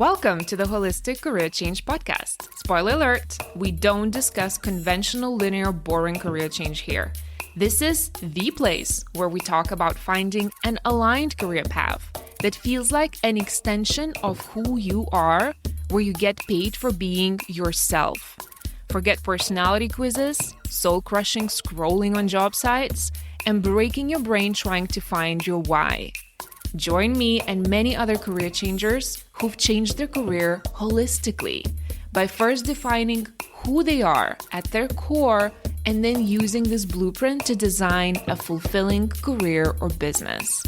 Welcome to the Holistic Career Change Podcast. Spoiler alert, we don't discuss conventional, linear, boring career change here. This is the place where we talk about finding an aligned career path that feels like an extension of who you are, where you get paid for being yourself. Forget personality quizzes, soul-crushing scrolling on job sites, and breaking your brain trying to find your why. Join me and many other career changers who've changed their career holistically by first defining who they are at their core and then using this blueprint to design a fulfilling career or business.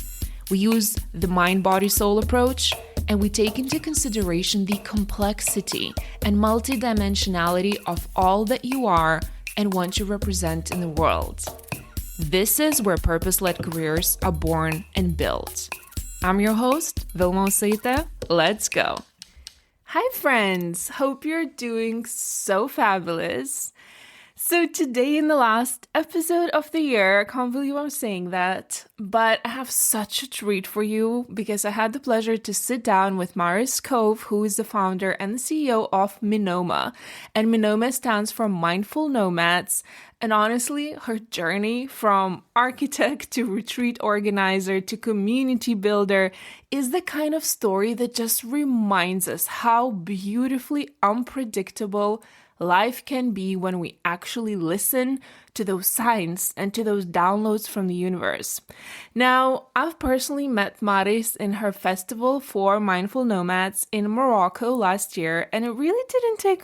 We use the mind-body-soul approach, and we take into consideration the complexity and multidimensionality of all that you are and want to represent in the world. This is where purpose-led careers are born and built. I'm your host, Vilma. Let's go. Hi friends, hope you're doing so fabulous. So today in the last episode of the year, I can't believe I'm saying that, but I have such a treat for you because I had the pleasure to sit down with Kohv, who is the founder and the CEO of MINOMA. And MINOMA stands for Mindful Nomads. And honestly, her journey from architect to retreat organizer to community builder is the kind of story that just reminds us how beautifully unpredictable life can be when we actually listen to those signs and to those downloads from the universe. Now, I've personally met Maris in her festival for Mindful Nomads in Morocco last year, and it really didn't take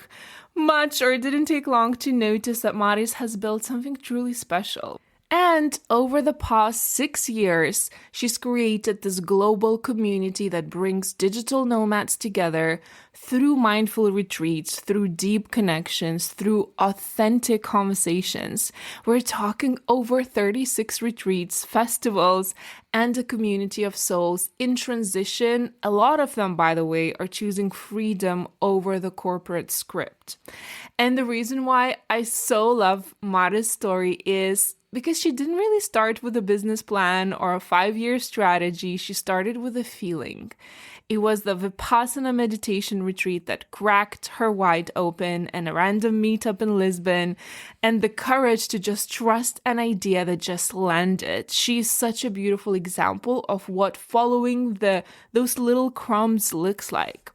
much or it didn't take long to notice that Maris has built something truly special. And over the past 6 years, she's created this global community that brings digital nomads together through mindful retreats, through deep connections, through authentic conversations. We're talking over 36 retreats, festivals, and a community of souls in transition. A lot of them, by the way, are choosing freedom over the corporate script. And the reason why I so love Mara's story is because she didn't really start with a business plan or a 5-year strategy. She started with a feeling. It was the Vipassana meditation retreat that cracked her wide open, and a random meetup in Lisbon, and the courage to just trust an idea that just landed. She's such a beautiful example of what following those little crumbs looks like.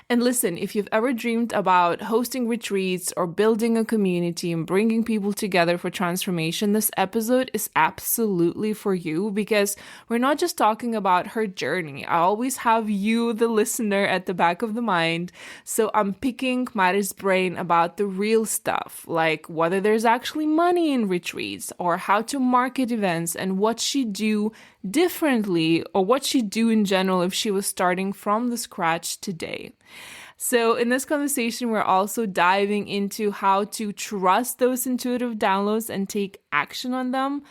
And listen, if you've ever dreamed about hosting retreats or building a community and bringing people together for transformation, this episode is absolutely for you because we're not just talking about her journey. I always have you, the listener, at the back of the mind. So I'm picking Mari's brain about the real stuff, like whether there's actually money in retreats or how to market events and what she'd do differently or what she'd do in general if she was starting from the scratch today. So in this conversation, we're also diving into how to trust those intuitive downloads and take action on them.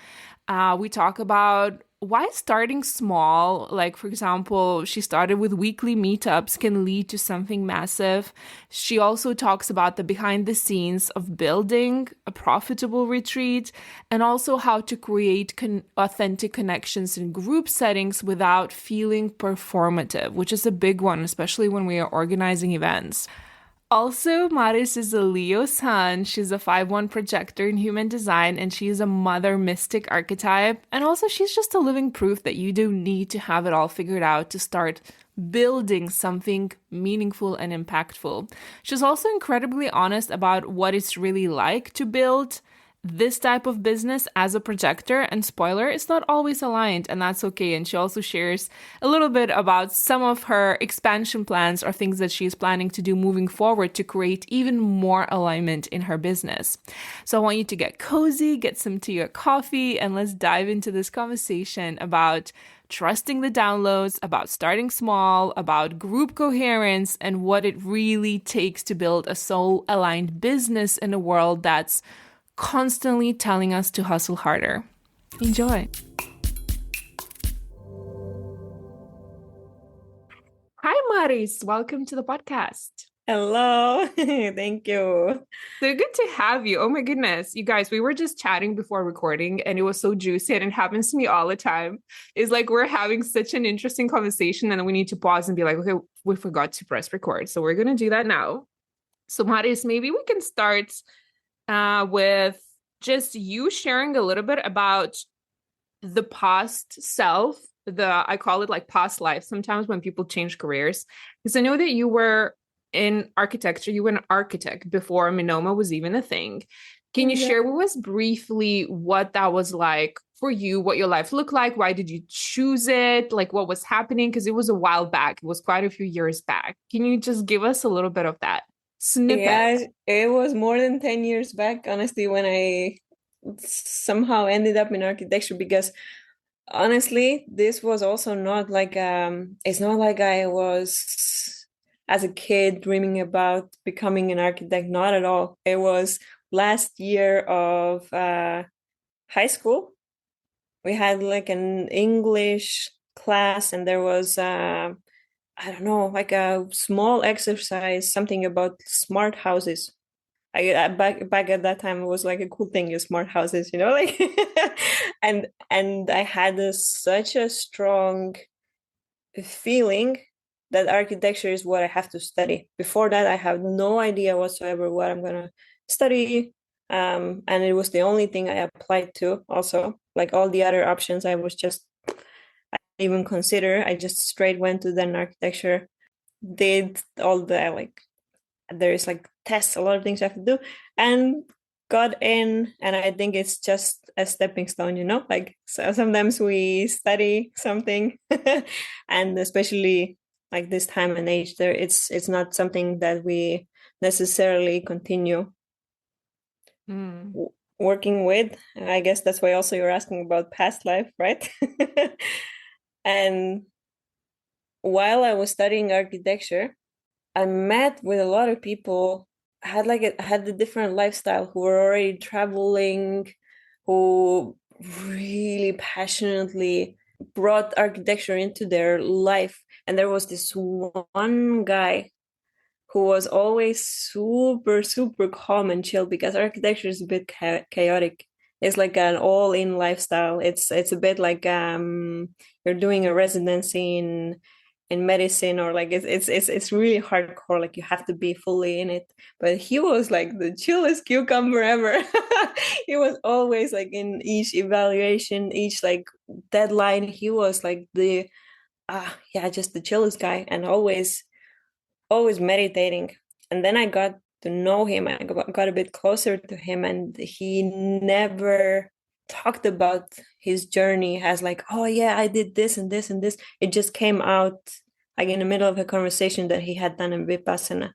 We talk about why starting small, like for example, she started with weekly meetups, can lead to something massive. She also talks about the behind the scenes of building a profitable retreat and also how to create authentic connections in group settings without feeling performative, which is a big one, especially when we are organizing events. Also, Maris is a Leo sun. She's a 5-1 projector in human design, and she's a mother mystic archetype. And also, she's just a living proof that you don't need to have it all figured out to start building something meaningful and impactful. She's also incredibly honest about what it's really like to build this type of business as a projector, and spoiler, it's not always aligned, and that's okay. And she also shares a little bit about some of her expansion plans or things that she's planning to do moving forward to create even more alignment in her business. So I want you to get cozy, get some tea or coffee, and let's dive into this conversation about trusting the downloads, about starting small, about group coherence, and what it really takes to build a soul-aligned business in a world that's constantly telling us to hustle harder. Enjoy. Hi, Maris. Welcome to the podcast. Hello. Thank you. So good to have you. Oh my goodness. You guys, we were just chatting before recording and it was so juicy and it happens to me all the time. It's like we're having such an interesting conversation and then we need to pause and be like, okay, we forgot to press record. So we're going to do that now. So Maris, maybe we can start with just you sharing a little bit about the past self, I call it like past life sometimes when people change careers. Because I know that you were in architecture, you were an architect before MINOMA was even a thing. Can you Yeah. share with us briefly what that was like for you, what your life looked like? Why did you choose it? Like what was happening? Because it was a while back, it was quite a few years back. Can you just give us a little bit of that snippet? Yeah, it was more than 10 years back, honestly, when I somehow ended up in architecture because honestly, this was also not like it's not like I was as a kid dreaming about becoming an architect, not at all. It was last year of high school. We had like an English class and there was I don't know, like a small exercise, something about smart houses. Back at that time it was like a cool thing, smart houses, like and I had such a strong feeling that architecture is what I have to study. Before that, I had no idea whatsoever what I'm gonna study. And it was the only thing I applied to also. Like all the other options, I didn't even consider. I just straight went to then architecture, did all the like there's like tests, a lot of things you have to do, and got in. And I think it's just a stepping stone, like so sometimes we study something and especially like this time and age there, it's not something that we necessarily continue Mm. working with. I guess that's why also you're asking about past life, right? And while I was studying architecture, I met with a lot of people, had a different lifestyle, who were already traveling, who really passionately brought architecture into their life. And there was this one guy who was always super, super calm and chill because architecture is a bit chaotic. It's like an all-in lifestyle. It's a bit like you're doing a residency in medicine, or like it's really hardcore. Like you have to be fully in it. But he was like the chillest cucumber ever. He was always like in each evaluation, each like deadline. He was like the yeah, just the chillest guy, and always meditating. And then I got to know him. I got a bit closer to him, and he never talked about his journey as like, oh yeah, I did this and this and this. It just came out like in the middle of a conversation that he had done in Vipassana.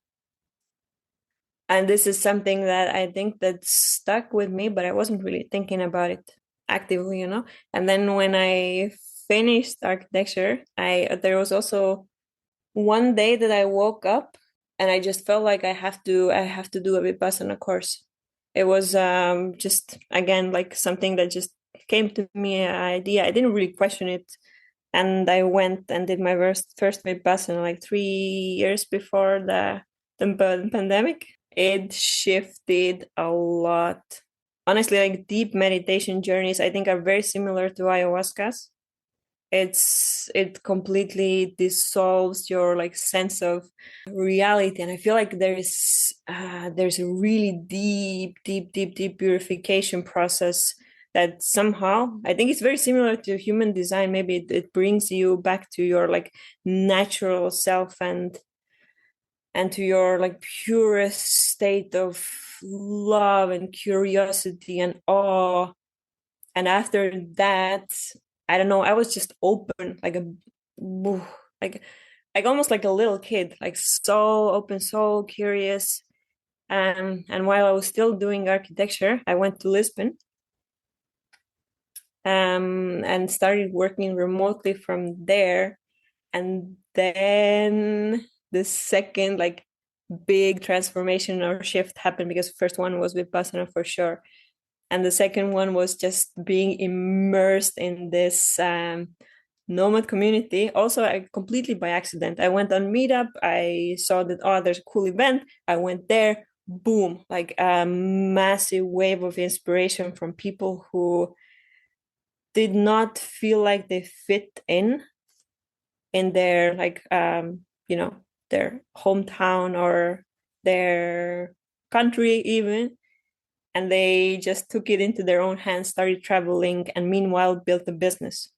And this is something that I think that stuck with me, but I wasn't really thinking about it actively. And then when I finished architecture, I there was also one day that I woke up and I just felt like I have to do a Vipassana course. It was just again like something that just came to me, an idea. I didn't really question it. And I went and did my first Vipassana like 3 years before the pandemic. It shifted a lot. Honestly, like deep meditation journeys, I think are very similar to ayahuasca's. It completely dissolves your like sense of reality, and I feel like there's a really deep purification process that somehow I think it's very similar to human design. Maybe it brings you back to your like natural self, and to your like purest state of love and curiosity and awe. And after that, I don't know, I was just open, like like like almost like a little kid, like so open, so curious. And while I was still doing architecture, I went to Lisbon, and started working remotely from there. And then the second like big transformation or shift happened, because the first one was Vipassana for sure. And the second one was just being immersed in this nomad community. Also, I completely by accident. I went on Meetup. I saw that, oh, there's a cool event. I went there. Boom, like a massive wave of inspiration from people who did not feel like they fit in their like their hometown or their country even, and they just took it into their own hands, started traveling, and meanwhile built a business.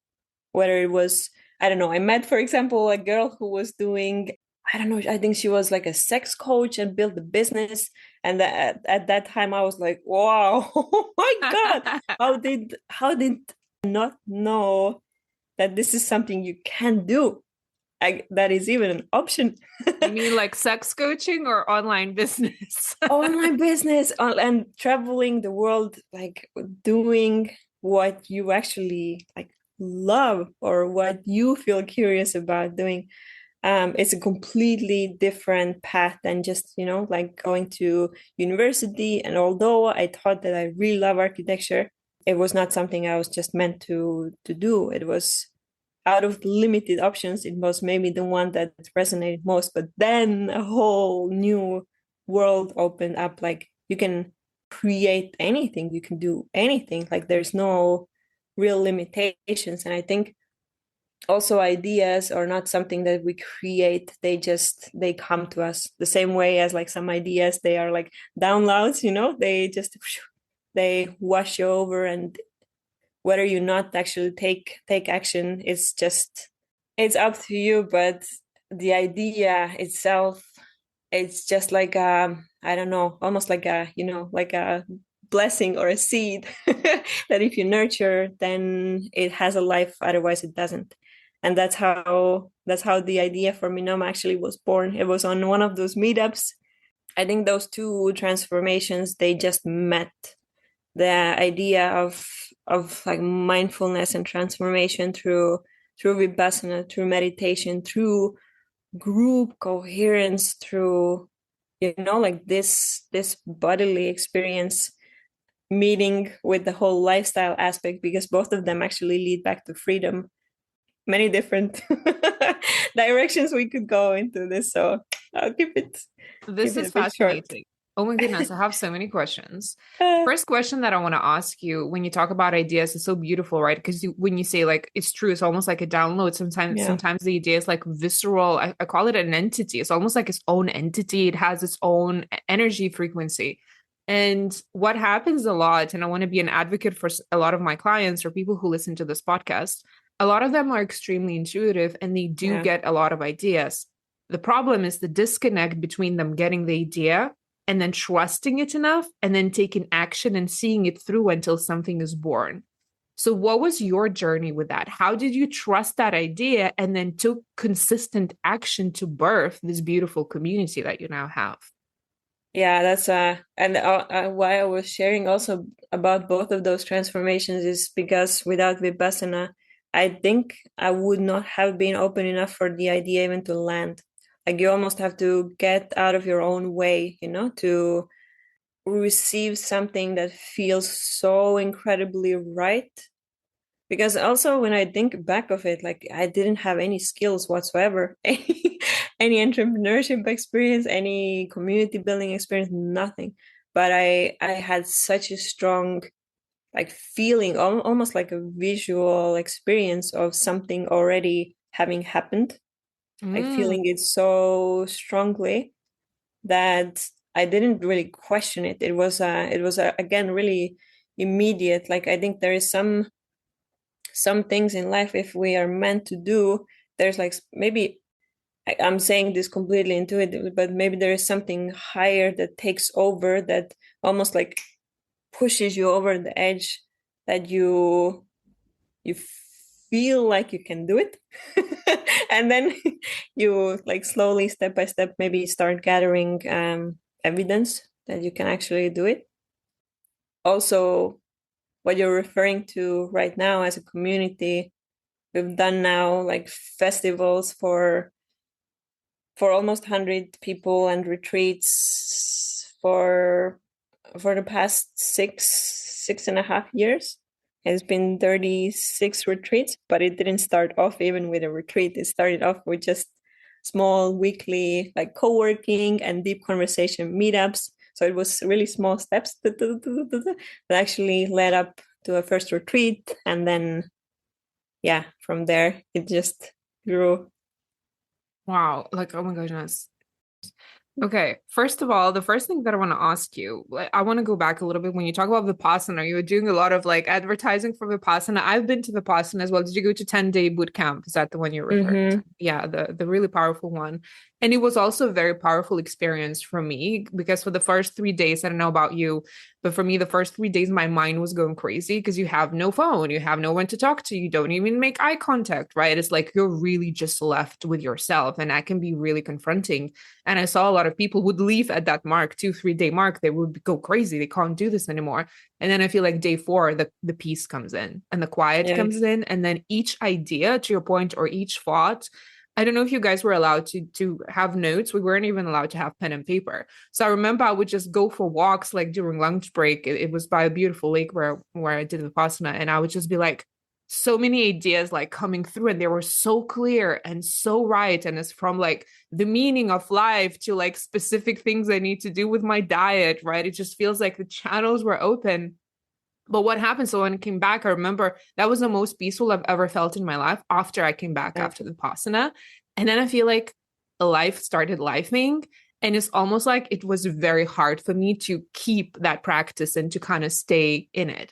Whether it was, I don't know, I met, for example, a girl who was doing, I don't know, I think she was like a sex coach and built a business. And at that time I was like, wow, oh my God, how did not know that this is something you can do? That is even an option. You mean like sex coaching or online business? Online business and traveling the world, like doing what you actually like love or what you feel curious about doing. It's a completely different path than just like going to university. And although I thought that I really love architecture, it was not something I was just meant to do. It was out of the limited options, it was maybe the one that resonated most. But then a whole new world opened up. Like you can create anything, you can do anything. Like there's no real limitations. And I think also ideas are not something that we create, they come to us the same way as like some ideas, they are like downloads, they just they wash you over. And whether you not actually take action, it's up to you. But the idea itself, it's just like I don't know, almost like a like a blessing or a seed that if you nurture, then it has a life, otherwise it doesn't. And that's how the idea for Minoma actually was born. It was on one of those meetups. I think those two transformations, they just met. The idea of like mindfulness and transformation through vipassana, through meditation, through group coherence, through like this bodily experience meeting with the whole lifestyle aspect, because both of them actually lead back to freedom. Many different directions we could go into this, so I'll This keep it is a bit short. fascinating. Oh my goodness, I have so many questions. Uh, First question that I want to ask you when you talk about ideas is so beautiful, right? Because when you say like it's true, it's almost like a download. yeah, Sometimes the idea is like visceral. I call it an entity. It's almost like its own entity. It has its own energy frequency. And what happens a lot, and I want to be an advocate for a lot of my clients or people who listen to this podcast, a lot of them are extremely intuitive and they do yeah. get a lot of ideas. The problem is the disconnect between them getting the idea and then trusting it enough and then taking action and seeing it through until something is born. So, what was your journey with that? How did you trust that idea and then took consistent action to birth this beautiful community that you now have? Yeah, that's and why I was sharing also about both of those transformations is because without Vipassana, I think I would not have been open enough for the idea even to land. Like you almost have to get out of your own way, to receive something that feels so incredibly right. Because also when I think back of it, like I didn't have any skills whatsoever, any entrepreneurship experience, any community building experience, nothing. But I had such a strong like feeling, almost like a visual experience of something already having happened, like feeling Mm. it so strongly that I didn't really question it. It was again really immediate. Like I think there is some things in life, if we are meant to do, there's like maybe I'm saying this completely intuitively, but maybe there is something higher that takes over, that almost like pushes you over the edge, that you feel like you can do it. And then you like slowly, step by step, maybe start gathering evidence that you can actually do it. Also, what you're referring to right now as a community, we've done now like festivals for almost 100 people and retreats for the past 6.5 years. has been 36 retreats, but it didn't start off even with a retreat. It started off with just small weekly like co-working and deep conversation meetups. So it was really small steps that actually led up to a first retreat. And then, yeah, from there, it just grew. Wow. Like, oh my goodness. Okay, first of all, the first thing that I want to ask you, I want to go back a little bit. When you talk about Vipassana, you were doing a lot of like advertising for Vipassana. I've been to Vipassana as well. Did you go to 10-day boot camp? Is that the one you're referring to? Yeah, the really powerful one. And it was also a very powerful experience for me because for the first 3 days, I don't know about you, but for me, the first 3 days, my mind was going crazy because you have no phone, you have no one to talk to, you don't even make eye contact, right? It's like you're really just left with yourself, and that can be really confronting. And I saw a lot of people would leave at that mark, 2-3 day mark. They would go crazy. They can't do this anymore. And then I feel like day 4, the peace comes in and the quiet comes in. And then each idea, to your point, or each thought, I don't know if you guys were allowed to have notes. We weren't even allowed to have pen and paper. So I remember I would just go for walks like during lunch break. It was by a beautiful lake where I did Vipassana. And I would just be like, so many ideas like coming through, and they were so clear and so right. And it's from like the meaning of life to like specific things I need to do with my diet, right? It just feels like the channels were open. But what happened? So when I came back, I remember that was the most peaceful I've ever felt in my life after I came back after the Vipassana. And then I feel like life started lifing. And it's almost like it was very hard for me to keep that practice and to kind of stay in it.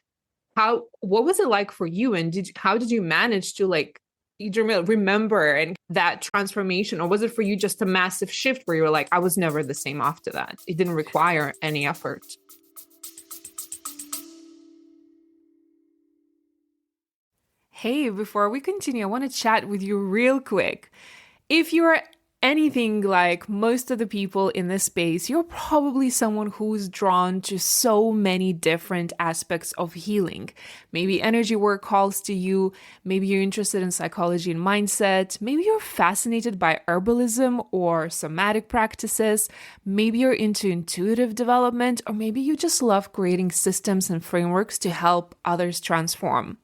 What was it like for you? And how did you manage to like remember and that transformation? Or was it for you just a massive shift where you were like, I was never the same after that? It didn't require any effort. Hey, before we continue, I want to chat with you real quick. If you're anything like most of the people in this space, you're probably someone who's drawn to so many different aspects of healing. Maybe energy work calls to you. Maybe you're interested in psychology and mindset. Maybe you're fascinated by herbalism or somatic practices. Maybe you're into intuitive development, or maybe you just love creating systems and frameworks to help others transform.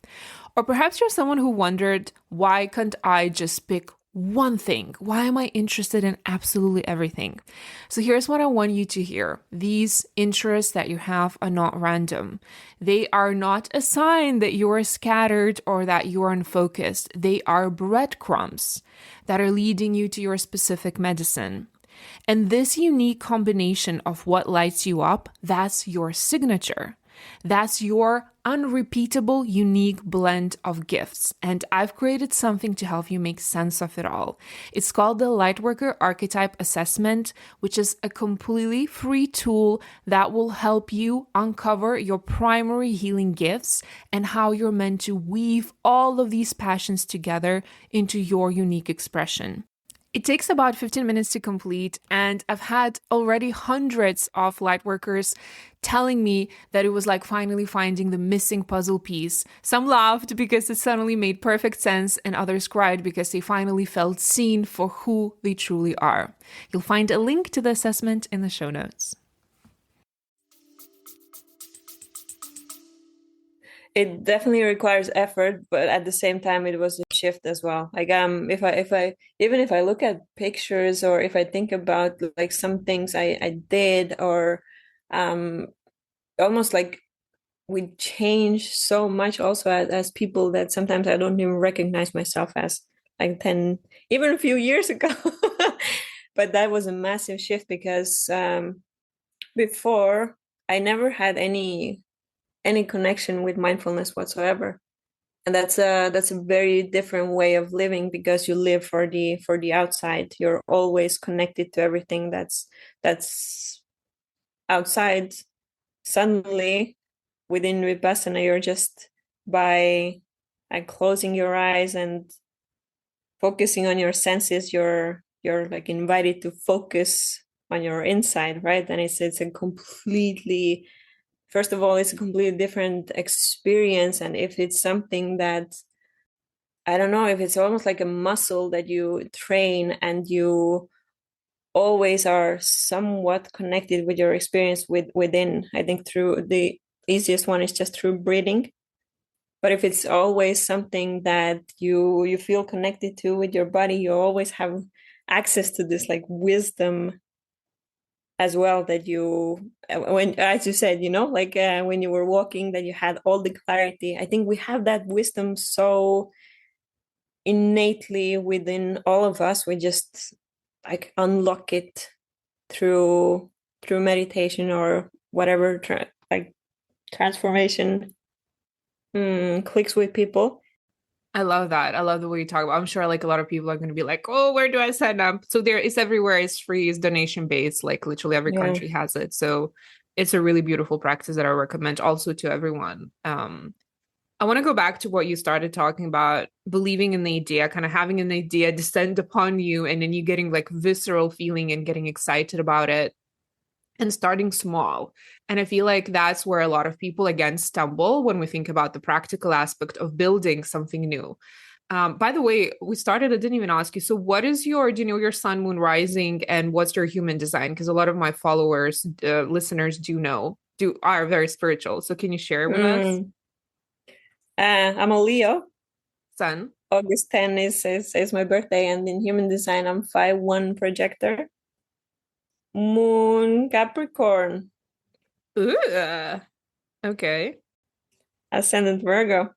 Or perhaps you're someone who wondered, why can't I just pick one thing? Why am I interested in absolutely everything? So here's what I want you to hear. These interests that you have are not random. They are not a sign that you are scattered or that you are unfocused. They are breadcrumbs that are leading you to your specific medicine. And this unique combination of what lights you up, that's your signature. That's your unrepeatable, unique blend of gifts. And I've created something to help you make sense of it all. It's called the Lightworker Archetype Assessment, which is a completely free tool that will help you uncover your primary healing gifts and how you're meant to weave all of these passions together into your unique expression. It takes about 15 minutes to complete, and I've had already hundreds of lightworkers telling me that it was like finally finding the missing puzzle piece. Some laughed because it suddenly made perfect sense, and others cried because they finally felt seen for who they truly are. You'll find a link to the assessment in the show notes. It definitely requires effort, but at the same time, it was a shift as well. Like if I look at pictures, or if I think about like some things I did, or almost like we change so much also as people that sometimes I don't even recognize myself as, like 10, even a few years ago. But that was a massive shift because before I never had any connection with mindfulness whatsoever. And that's a very different way of living, because you live for the outside. You're always connected to everything that's outside. Suddenly within Vipassana, you're just by like closing your eyes and focusing on your senses, you're like invited to focus on your inside, right? And it's a completely, first of all, it's a completely different experience. And if it's something that, I don't know, if it's almost like a muscle that you train, and you always are somewhat connected with your experience within, I think through the easiest one is just through breathing. But if it's always something that you feel connected to with your body, you always have access to this like wisdom as well, that you when, as you said, like when you were walking, that you had all the clarity. I think we have that wisdom so innately within all of us. We just like unlock it through meditation or whatever like transformation clicks with people. I love that. I love the way you talk about. I'm sure like a lot of people are going to be like, "Oh, where do I sign up?" So there, it's everywhere. It's free. It's donation based. Like literally every Yeah. country has it. So it's a really beautiful practice that I recommend also to everyone. I want to go back to what you started talking about, believing in the idea, kind of having an idea descend upon you, and then you getting like visceral feeling and getting excited about it and starting small. And I feel like that's where a lot of people again stumble when we think about the practical aspect of building something new. By the way, I didn't even ask you. So, what is do you know your sun, moon, rising, and what's your human design? Because a lot of my followers, listeners are very spiritual. So, can you share with us? Mm. I'm a Leo. Sun. August 10 is my birthday, and in human design, I'm 5-1 projector. Moon Capricorn, Ooh, okay. ascendant Virgo.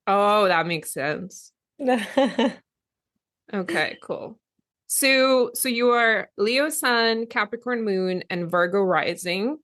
Oh, that makes sense. Okay, cool. So you are Leo sun, Capricorn moon, and Virgo rising.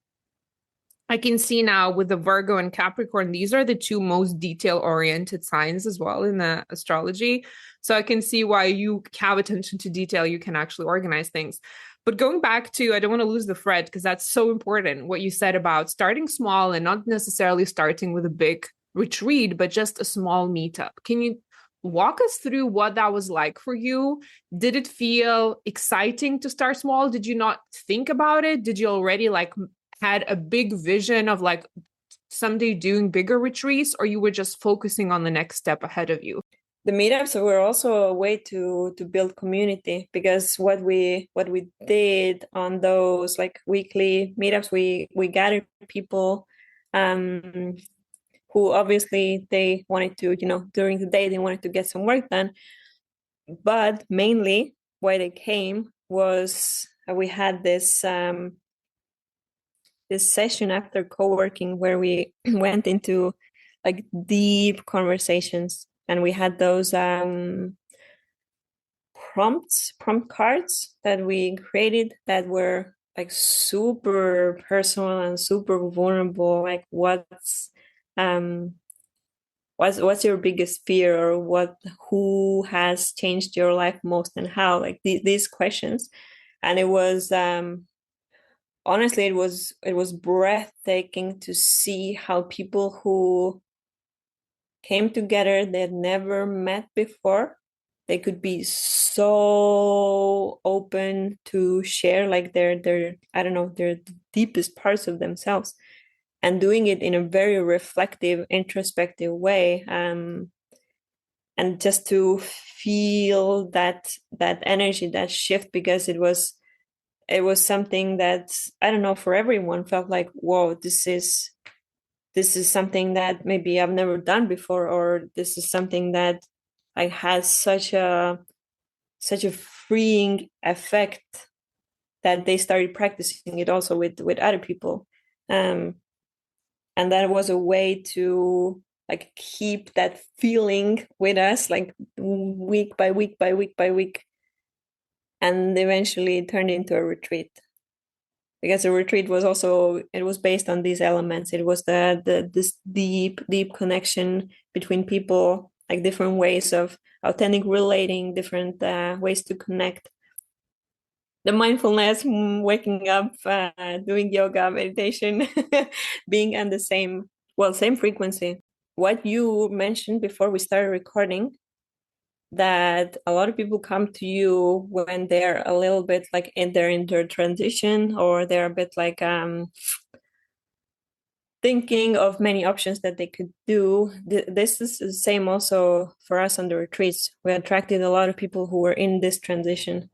I can see now with the Virgo and Capricorn, these are the two most detail-oriented signs as well in the astrology. So I can see why you have attention to detail. You can actually organize things. But going back to, I don't want to lose the thread because that's so important, what you said about starting small and not necessarily starting with a big retreat, but just a small meetup. Can you walk us through what that was like for you? Did it feel exciting to start small? Did you not think about it? Did you already like had a big vision of like someday doing bigger retreats, or you were just focusing on the next step ahead of you? The meetups were also a way to build community, because what we did on those like weekly meetups, we gathered people um who obviously they wanted to, during the day they wanted to get some work done, but mainly why they came was we had this session after co-working where we went into like deep conversations, and we had those prompt cards that we created that were like super personal and super vulnerable, like um what's your biggest fear, or who has changed your life most and how, like these questions. And it was honestly, it was breathtaking to see how people who came together, they'd never met before, they could be so open to share like their I don't know, their deepest parts of themselves, and doing it in a very reflective, introspective way, and just to feel that energy, that shift, because it was something that, I don't know, for everyone felt like, whoa, this is something that maybe I've never done before, or this is something that like has such a freeing effect, that they started practicing it also with other people. um and that was a way to like keep that feeling with us, like week by week by week by week, and eventually it turned into a retreat, because the retreat was also, it was based on these elements. It was this deep connection between people, like different ways of authentic relating, different ways to connect, the mindfulness, waking up, doing yoga, meditation, being on the same frequency. What you mentioned before we started recording, that a lot of people come to you when they're a little bit like in their transition, or they're a bit like thinking of many options that they could do. This is the same also for us on the retreats. We attracted a lot of people who were in this transition,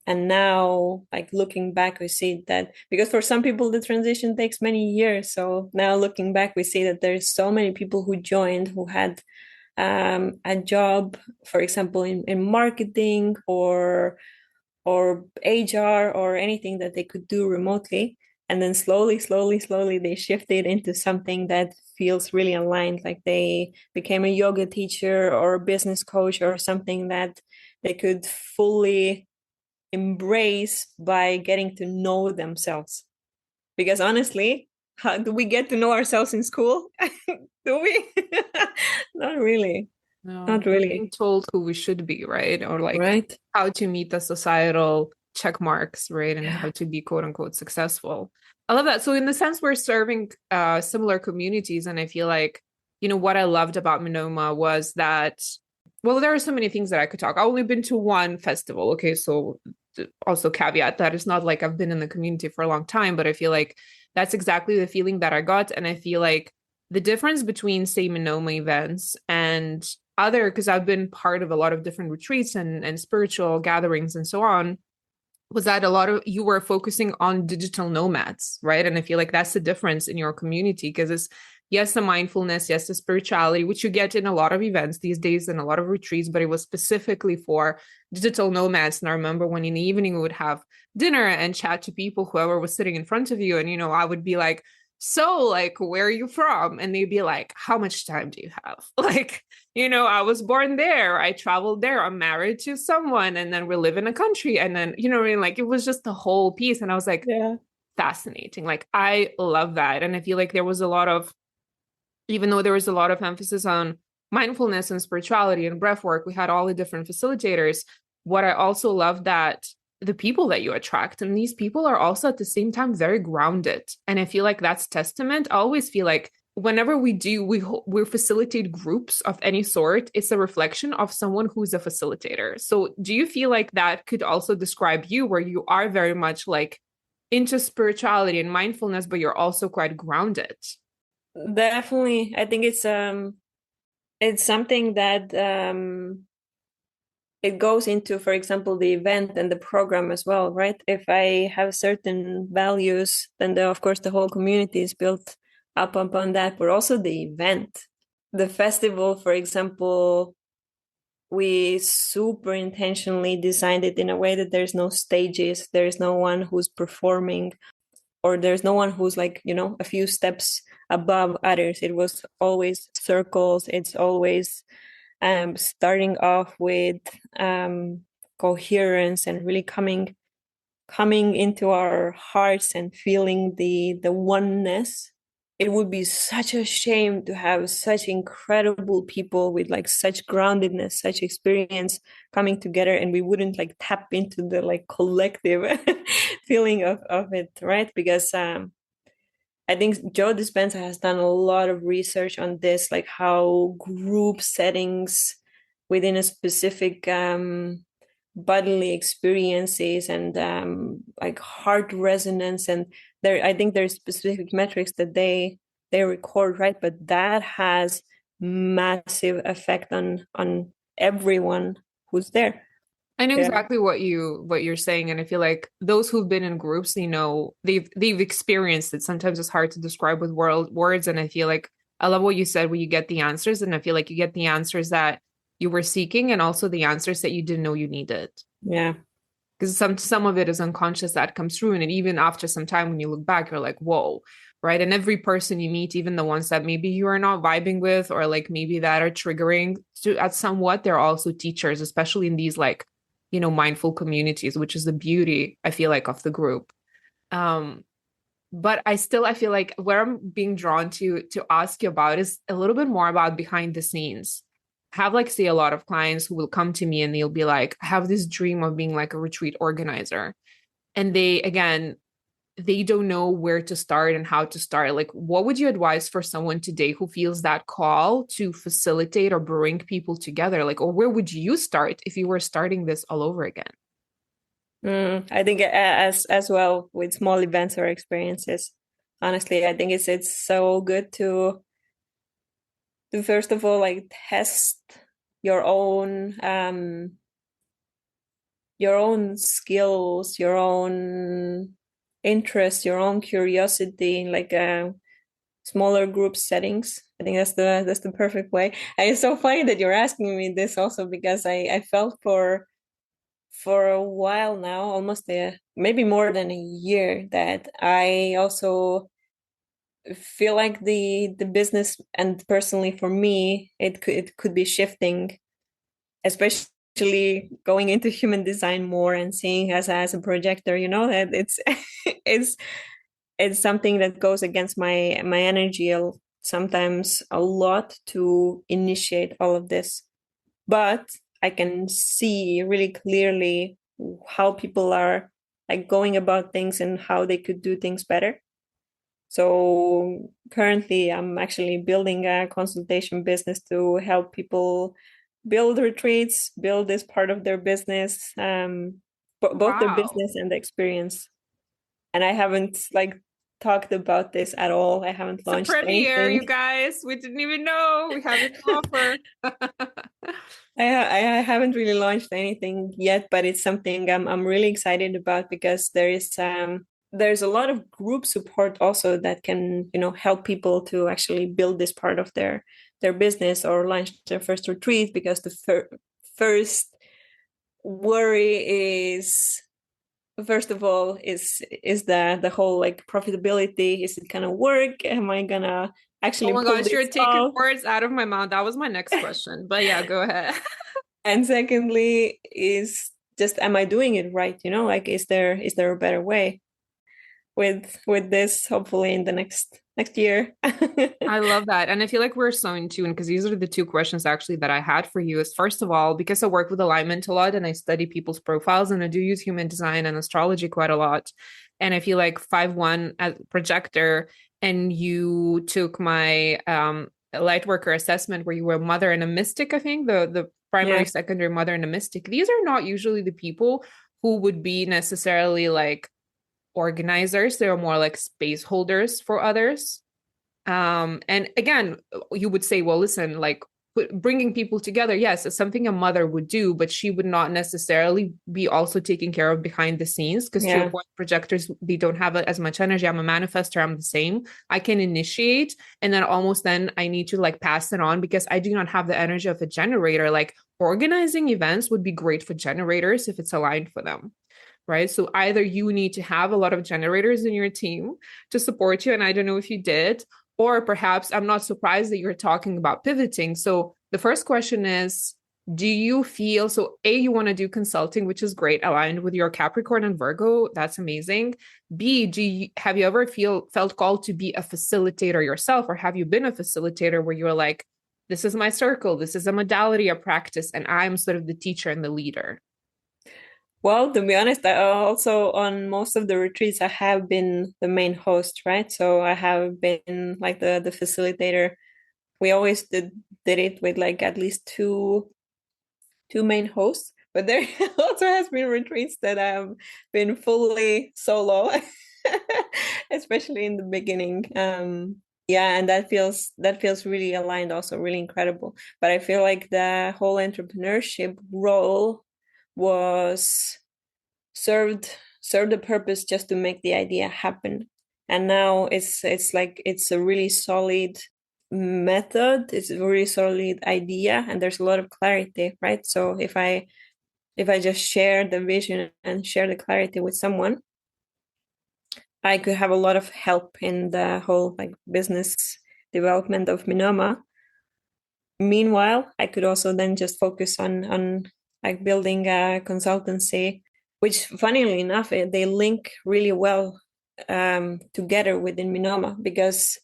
And now, like looking back, we see that because for some people the transition takes many years. So now looking back, we see that there's so many people who joined who had a job, for example, in marketing or HR or anything that they could do remotely. And then slowly, they shifted into something that feels really aligned. Like they became a yoga teacher or a business coach or something that they could fully embrace by getting to know themselves. Because honestly, how do we get to know ourselves in school? Do we? Not really. No, Not we're being really. told who we should be, right? Or like Right? how to meet the societal check marks, right? And how Yeah. to be quote unquote successful. I love that. So in the sense we're serving similar communities, and I feel like, what I loved about Minoma was that, well, there are so many things that I could talk. I've only been to one festival. Okay, so also caveat that it's not like I've been in the community for a long time, but I feel like that's exactly the feeling that I got. And I feel like the difference between, say, Minoma events and other, because I've been part of a lot of different retreats and spiritual gatherings and so on, was that a lot of you were focusing on digital nomads, right? And I feel like that's the difference in your community because it's, yes, the mindfulness, yes, the spirituality, which you get in a lot of events these days and a lot of retreats, but it was specifically for digital nomads. And I remember when in the evening we would have dinner and chat to people, whoever was sitting in front of you. And, I would be like, so like, where are you from? And they'd be like, how much time do you have? Like, I was born there. I traveled there. I'm married to someone. And then we live in a country. And then, what I mean? Like, it was just the whole piece. And I was like, Yeah. fascinating. Like, I love that. And I feel like there was a lot of, even though there was a lot of emphasis on mindfulness and spirituality and breath work, we had all the different facilitators. What I also love that the people that you attract, and these people are also at the same time very grounded. And I feel like that's testament. I always feel like whenever we facilitate groups of any sort, it's a reflection of someone who's a facilitator. So do you feel like that could also describe you, where you are very much like into spirituality and mindfulness, but you're also quite grounded? Definitely. I think it's something that it goes into, for example, the event and the program as well, right? If I have certain values, then of course the whole community is built up upon that, but also the event. The festival, for example, we super intentionally designed it in a way that there's no stages, there's no one who's performing, or there's no one who's like, a few steps above others. It was always circles. It's always starting off with coherence and really coming into our hearts and feeling the oneness. It would be such a shame to have such incredible people with like such groundedness, such experience coming together, and we wouldn't like tap into the like collective feeling of it, right? Because I think Joe Dispenza has done a lot of research on this, like how group settings within a specific bodily experiences and like heart resonance, and I think there's specific metrics that they record, right? But that has massive effect on everyone who's there. I know Yeah. exactly what you're saying, and I feel like those who've been in groups, they've experienced it. Sometimes it's hard to describe with words, and I feel like I love what you said, where you get the answers, and I feel like you get the answers that you were seeking, and also the answers that you didn't know you needed. Yeah. Because some of it is unconscious that comes through, and even after some time, when you look back, you're like, whoa, right? And every person you meet, even the ones that maybe you are not vibing with, or like maybe that are triggering to at somewhat, they're also teachers, especially in these like mindful communities, which is the beauty, I feel like, of the group. Um, but I feel like where I'm being drawn to ask you about is a little bit more about behind the scenes. I have like say a lot of clients who will come to me and they'll be like, I have this dream of being like a retreat organizer. And they don't know where to start and how to start. Like, what would you advise for someone today who feels that call to facilitate or bring people together? Like, or where would you start if you were starting this all over again? I think as well with small events or experiences. Honestly, I think it's so good to first of all like test your own your own skills, your own interest, your own curiosity in like a smaller group settings. I think that's the perfect way. And it's so funny that you're asking me this also because I felt for a while now, almost maybe more than a year, that I also feel like the business, and personally for me, it could be shifting, especially going into human design more and seeing as a projector, that it's it's it's something that goes against my energy sometimes a lot to initiate all of this. But I can see really clearly how people are like going about things and how they could do things better. So currently I'm actually building a consultation business to help people build retreats, build this part of their business, both their Wow. business and the experience. And I haven't like talked about this at all. I haven't It's a launched premiere, you anything. guys. We didn't even know we have an offer. I haven't really launched anything yet, but it's something I'm really excited about because there's a lot of group support also that can help people to actually build this part of their business or launch their first retreat, because the first worry is, first of all, is the whole like profitability. Is it gonna work? Am I gonna Oh actually my pull gosh, you're this taking off? words out of my mouth. That was my next question. But yeah, go ahead. And secondly is just, am I doing it right? Like, is there a better way with this, hopefully in the next year? I love that. And I feel like we're so in tune because these are the two questions actually that I had for you is first of all, because I work with alignment a lot and I study people's profiles and I do use human design and astrology quite a lot. And I feel like 5-1 as projector, and you took my light worker assessment where you were a mother and a mystic, I think, the primary, Yeah, secondary mother and a mystic. These are not usually the people who would be necessarily like organizers. They're more like space holders for others. And again, you would say, well, listen, like bringing people together, yes, it's something a mother would do, but she would not necessarily be also taking care of behind the scenes. Because to your yeah, point, projectors, they don't have as much energy. I'm a manifestor, I'm the same. I can initiate, and then I need to like pass it on because I do not have the energy of a generator. Like organizing events would be great for generators if it's aligned for them. Right. So either you need to have a lot of generators in your team to support you. And I don't know if you did, or perhaps I'm not surprised that you're talking about pivoting. So the first question is, do you feel so A, you want to do consulting, which is great, aligned with your Capricorn and Virgo? That's amazing. B, have you ever felt called to be a facilitator yourself, or have you been a facilitator where you're like, this is my circle, this is a modality, a practice, and I'm sort of the teacher and the leader? well, to be honest, I also, on most of the retreats, I have been the main host, right? So I have been like the facilitator. We always did it with like at least two main hosts, but there also has been retreats that have been fully solo, especially in the beginning. Yeah, and that feels really aligned, also really incredible. But I feel like the whole entrepreneurship role was served the purpose just to make the idea happen. And now it's like it's a really solid method, it's a really solid idea, and there's a lot of clarity, right? So if I just share the vision and share the clarity with someone, I could have a lot of help in the whole like business development of Minoma. Meanwhile, I could also then just focus on like building a consultancy, which funnily enough, they link really well together within Minoma, because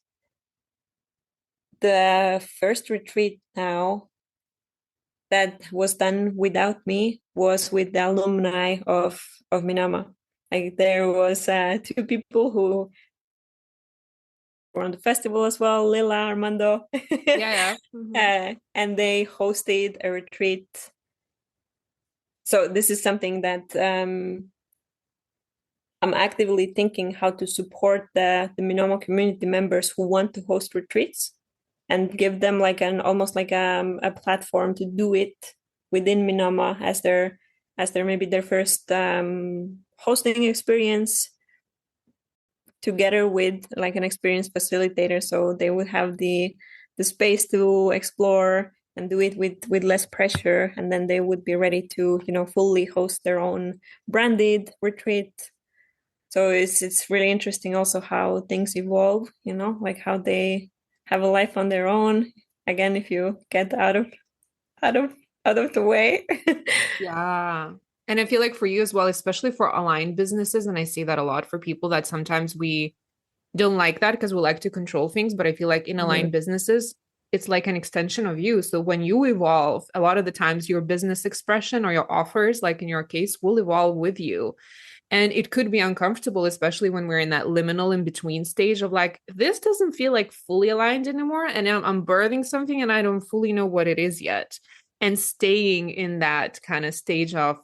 the first retreat now that was done without me was with the alumni of Minoma. Like there was two people who were on the festival as well, Lila, Armando, Yeah, yeah. Mhm. and they hosted a retreat. So this is something that I'm actively thinking how to support the Minoma community members who want to host retreats, and give them like an almost like a platform to do it within Minoma as their as their maybe their first hosting experience together with like an experienced facilitator, so they would have the space to explore and do it with less pressure, and then they would be ready to, you know, fully host their own branded retreat. So it's really interesting also how things evolve, you know, like how they have a life on their own. Again, if you get out of out of the way. Yeah. And I feel like for you as well, especially for aligned businesses, and I see that a lot for people that sometimes we don't like that because we like to control things. But I feel like in aligned Mhm. businesses, it's like an extension of you. So when you evolve, a lot of the times your business expression or your offers, like in your case, will evolve with you. And it could be uncomfortable, especially when we're in that liminal in between stage of like, this doesn't feel like fully aligned anymore. And I'm birthing something and I don't fully know what it is yet. And staying in that kind of stage of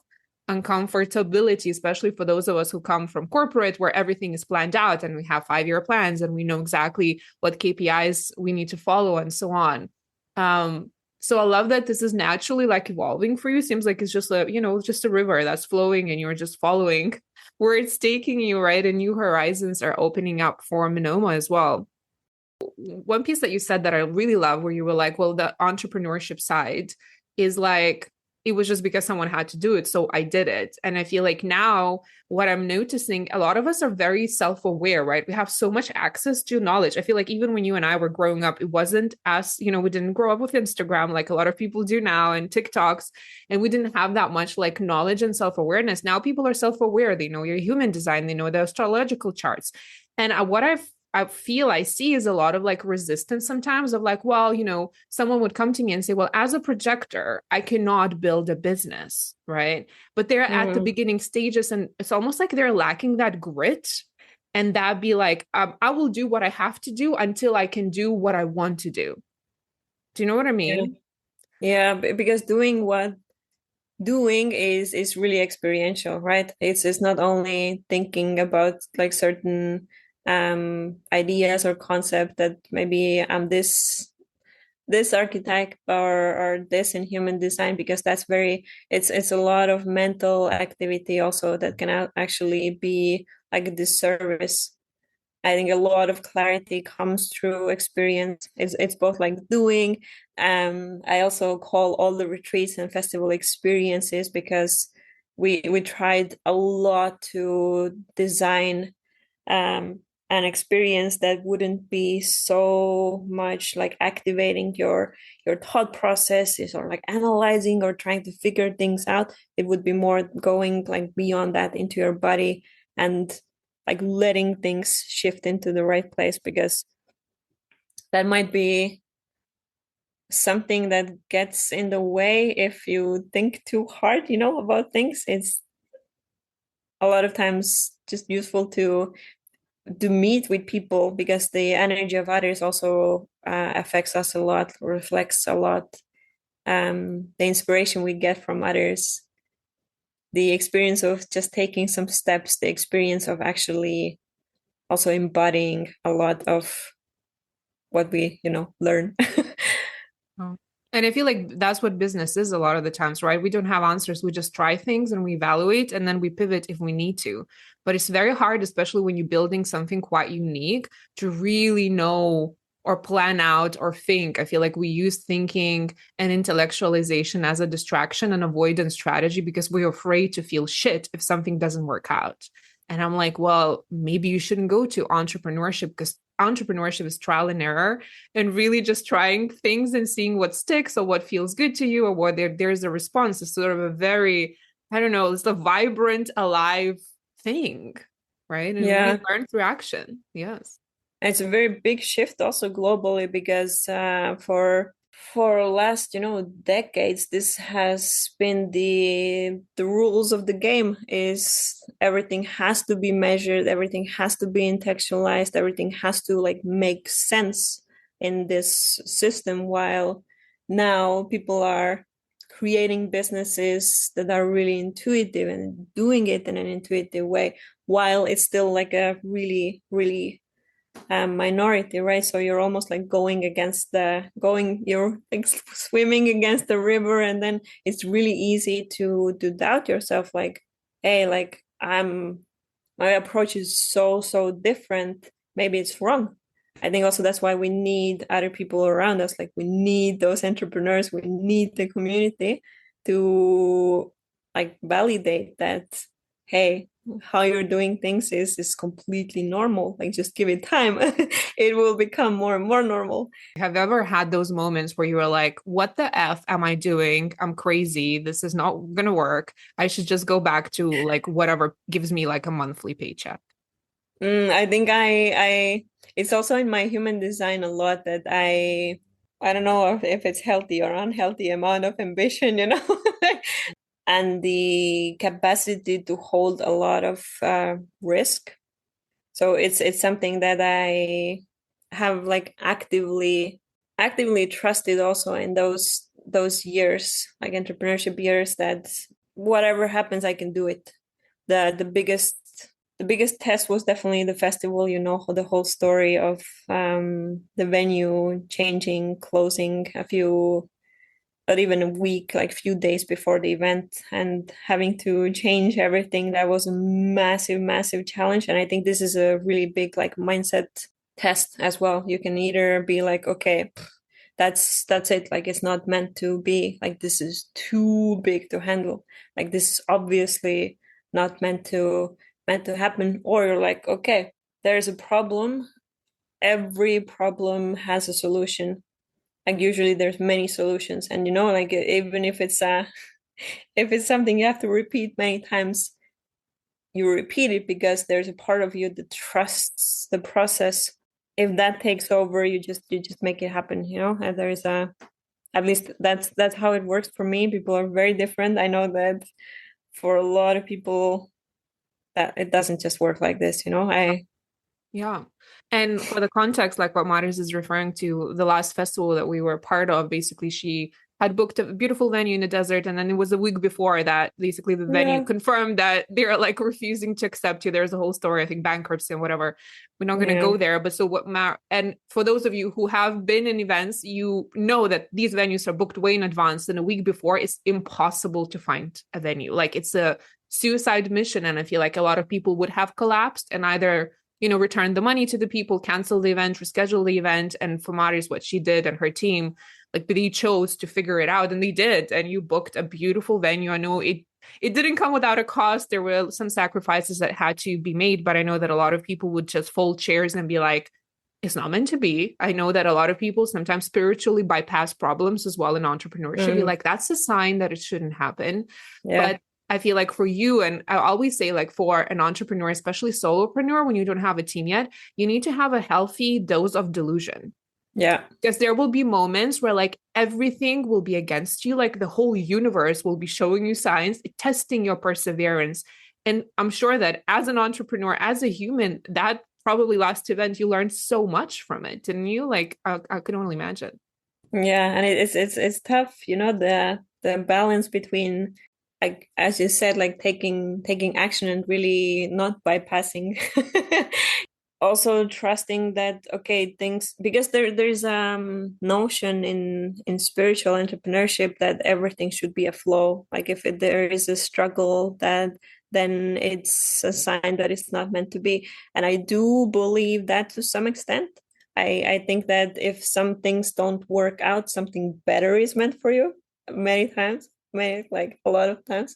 uncomfortability, especially for those of us who come from corporate where everything is planned out and we have 5-year plans and we know exactly what KPIs we need to follow and so on. Um, so I love that this is naturally like evolving for you. Seems like it's just a, just a river that's flowing and you're just following where it's taking you, right? And new horizons are opening up for Minoma as well. One piece that you said that I really love, where you were like, well, the entrepreneurship side is like, it was just because someone had to do it. So I did it. And I feel like now what I'm noticing, a lot of us are very self-aware, right? We have so much access to knowledge. I feel like even when you and I were growing up, it wasn't as, we didn't grow up with Instagram like a lot of people do now and TikToks. And we didn't have that much like knowledge and self-awareness. Now people are self-aware. They know your human design, they know the astrological charts. And what I feel I see is a lot of like resistance sometimes of like, well, someone would come to me and say, well, as a projector, I cannot build a business, right? But they're at the Mhm. beginning stages and it's almost like they're lacking that grit. And that be like, I will do what I have to do until I can do what I want to do. Do you know what I Yeah. mean? Yeah, because doing is really experiential, right? It's not only thinking about like certain ideas or concept that maybe I'm this archetype or this in human design, because that's very it's a lot of mental activity also that can actually be like a disservice. I think a lot of clarity comes through experience. It's both like doing. I also call all the retreats and festival experiences because we tried a lot to design an experience that wouldn't be so much like activating your thought processes or like analyzing or trying to figure things out. It would be more going like beyond that into your body and like letting things shift into the right place, because that might be something that gets in the way if you think too hard, you know, about things. It's a lot of times just useful to meet with people, because the energy of others also affects us a lot, reflects a lot. The inspiration we get from others, the experience of just taking some steps, the experience of actually also embodying a lot of what we, you know, learn. Oh. And I feel like that's what business is a lot of the times, right? We don't have answers. We just try things and we evaluate and then we pivot if we need to. But it's very hard, especially when you're building something quite unique, to really know or plan out or think. I feel like we use thinking and intellectualization as a distraction and avoidance strategy because we're afraid to feel shit if something doesn't work out. And I'm like, well, maybe you shouldn't go to entrepreneurship because entrepreneurship is trial and error and really just trying things and seeing what sticks or what feels good to you or what there's a response. It's sort of a very, I don't know, it's a vibrant, alive thing, right? And really Yeah, learn through action. Yes. it's a very big shift also globally, because for last, you know, decades, this has been the rules of the game. Is everything has to be measured, everything has to be contextualized, everything has to like make sense in this system, while now people are creating businesses that are really intuitive and doing it in an intuitive way, while it's still like a really minority, right? So you're almost like you're like swimming against the river, and then it's really easy to doubt yourself, like, hey, like my approach is so different. Maybe it's wrong. I think also that's why we need other people around us. Like we need those entrepreneurs, we need the community to like validate that, hey, how you're doing things is completely normal. Like just give it time. It will become more and more normal. Have you ever had those moments where you were like, what the F am I doing? I'm crazy. This is not gonna work. I should just go back to like whatever gives me like a monthly paycheck. I think it's also in my human design a lot that I don't know if it's healthy or unhealthy amount of ambition, and the capacity to hold a lot of risk. So it's something that I have like actively trusted also in those years, like entrepreneurship years, that whatever happens, I can do it. The biggest test was definitely the festival, the whole story of the venue changing, closing a few, not even a week, like few days before the event, and having to change everything. That was a massive challenge. And I think this is a really big like mindset test as well. You can either be like, okay, that's it, like it's not meant to be, like this is too big to handle, like this is obviously not meant to happen, or you're like, okay, there's a problem, every problem has a solution, like usually there's many solutions, and like even if it's something you have to repeat many times, you repeat it because there's a part of you that trusts the process. If that takes over, you just make it happen, and there's at least that's how it works for me. People are very different. I know that for a lot of people that it doesn't just work like this, I Yeah. And for the context, like what Maris is referring to, the last festival that we were part of, basically she had booked a beautiful venue in the desert. And then it was a week before that, basically the venue yeah confirmed that they're like refusing to accept you. There's a whole story, I think bankruptcy and whatever. We're not going to yeah go there. But so and for those of you who have been in events, you know that these venues are booked way in advance. And a week before, it's impossible to find a venue. Like it's a suicide mission. And I feel like a lot of people would have collapsed and either return the money to the people, cancel the event, reschedule the event. And for Mari's, what she did and her team, like they chose to figure it out, and they did. And you booked a beautiful venue. I know it didn't come without a cost. There were some sacrifices that had to be made, but I know that a lot of people would just fold chairs and be like, it's not meant to be. I know that a lot of people sometimes spiritually bypass problems as well in entrepreneurship. Be like, that's a sign that it shouldn't happen. yeah But I feel like for you, and I always say like for an entrepreneur, especially solopreneur, when you don't have a team yet, you need to have a healthy dose of delusion. yeah Because there will be moments where like everything will be against you, like the whole universe will be showing you signs, testing your perseverance. And I'm sure that as an entrepreneur, as a human, that probably last event, you learned so much from it. Didn't you? Like I could only imagine. yeah and it's tough, the balance between, like as you said, like taking action and really not bypassing. Also trusting that, okay, things, because there's notion in spiritual entrepreneurship that everything should be a flow, like if there is a struggle, that then it's a sign that it's not meant to be. And I do believe that to some extent. I think that if some things don't work out, something better is meant for you many times, like a lot of times.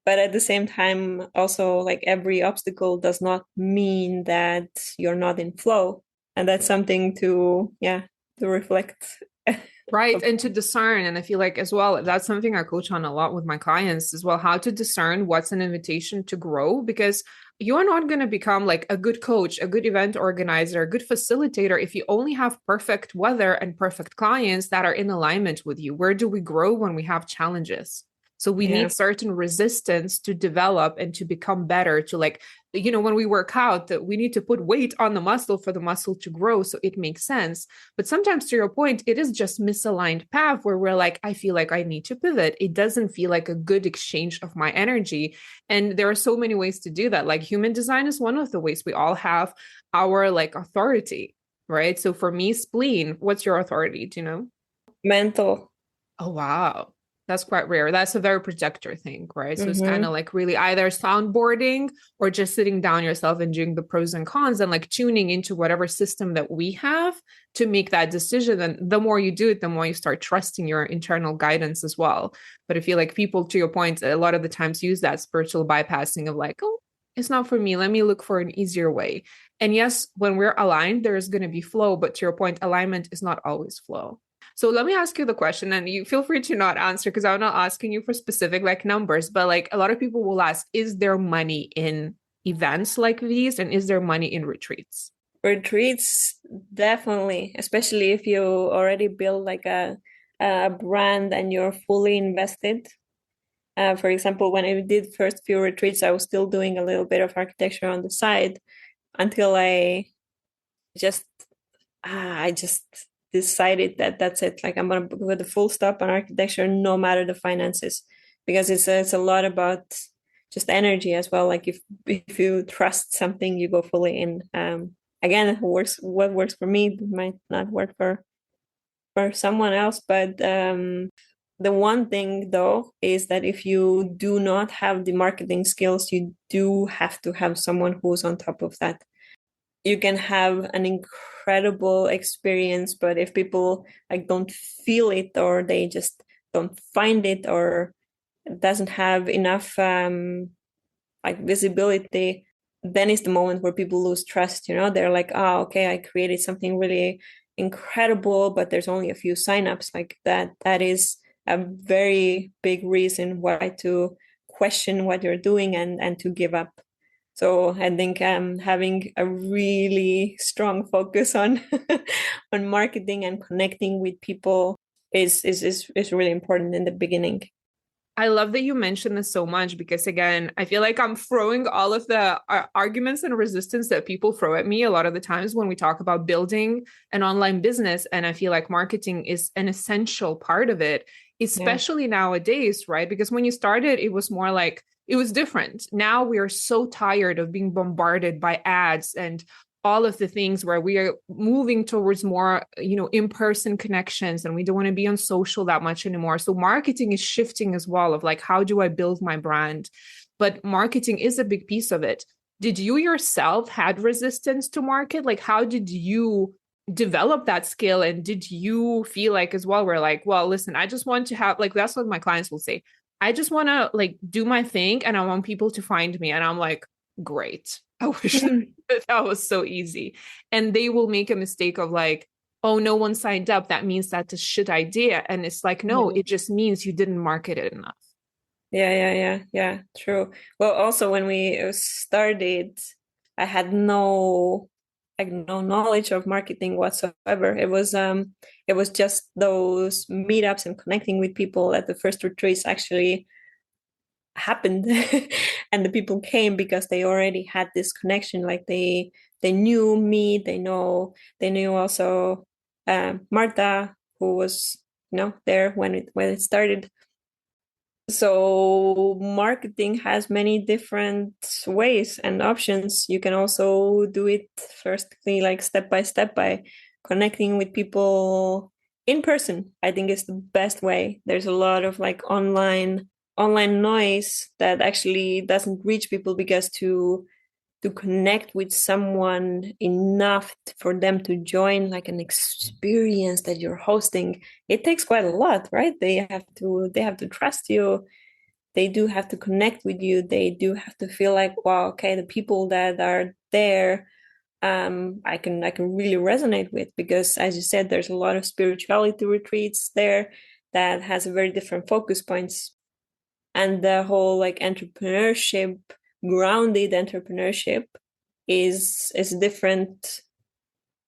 But at the same time, also, like every obstacle does not mean that you're not in flow, and that's something to reflect. Right. And to discern. And I feel like as well, that's something I coach on a lot with my clients as well, how to discern what's an invitation to grow, because you are not going to become like a good coach, a good event organizer, a good facilitator if you only have perfect weather and perfect clients that are in alignment with you. Where do we grow when we have challenges? So we Yeah. need certain resistance to develop and to become better, to like, when we work out, that we need to put weight on the muscle for the muscle to grow. So it makes sense. But sometimes, to your point, it is just misaligned path where we're like, I feel like I need to pivot. It doesn't feel like a good exchange of my energy. And there are so many ways to do that. Like human design is one of the ways. We all have our like authority, right? So for me, spleen, what's your authority? Do you know? Mental. Oh, wow. That's quite rare. That's a very projector thing, right? So it's kind Mm-hmm. of like really either soundboarding or just sitting down yourself and doing the pros and cons and like tuning into whatever system that we have to make that decision. And the more you do it, the more you start trusting your internal guidance as well. But I feel like people, to your point, a lot of the times use that spiritual bypassing of like, oh, it's not for me. Let me look for an easier way. And yes, when we're aligned, there is going to be flow. But to your point, alignment is not always flow. So let me ask you the question, and you feel free to not answer because I'm not asking you for specific like numbers, but like a lot of people will ask, is there money in events like these, and is there money in retreats? Retreats, definitely, especially if you already build like a brand and you're fully invested. For example, when I did first few retreats, I was still doing a little bit of architecture on the side until just I just decided that that's it. Like I'm gonna put a full stop on architecture, no matter the finances, because it's a lot about just energy as well. Like if you trust something, you go fully in. Again, what works for me might not work for someone else, but the one thing though is that if you do not have the marketing skills, you do have to have someone who's on top of that. You can have an incredible experience, but if people like don't feel it, or they just don't find it, or doesn't have enough like visibility, then is the moment where people lose trust. They're like, oh, okay, I created something really incredible, but there's only a few signups. Like that is a very big reason why to question what you're doing and to give up. So I think having a really strong focus on on marketing and connecting with people is really important in the beginning. I love that you mentioned this so much because, again, I feel like I'm throwing all of the arguments and resistance that people throw at me a lot of the times when we talk about building an online business. And I feel like marketing is an essential part of it, Yeah. especially nowadays, right? Because when you started, it was more like it was different. Now we are so tired of being bombarded by ads and all of the things where we are moving towards more, in-person connections, and we don't want to be on social that much anymore. So marketing is shifting as well of like, how do I build my brand? But marketing is a big piece of it. Did you yourself had resistance to market? Like, how did you develop that skill? And did you feel like as well, we're like, well, listen, I just want to have, like, that's what my clients will say. I just want to like do my thing and I want people to find me. And I'm like, great. I wish that was so easy. And they will make a mistake of like, oh, no one signed up. That means that's a shit idea. And it's like, no, Yeah. it just means you didn't market it enough. Yeah, true. Well, also when we started, I had no knowledge of marketing whatsoever. It was just those meetups and connecting with people at the first retreats actually happened. And the people came because they already had this connection. Like they knew me, they knew also Marta, who was there when it started. So marketing has many different ways and options. You can also do it firstly, like step by step, by connecting with people in person. I think is the best way. There's a lot of like online noise that actually doesn't reach people, because to connect with someone enough for them to join like an experience that you're hosting, it takes quite a lot, right? They have to trust you, they do have to connect with you, they do have to feel like, wow, okay, the people that are there, I can really resonate with, because as you said, there's a lot of spirituality retreats there that has a very different focus points. And the whole like entrepreneurship, grounded entrepreneurship, is different.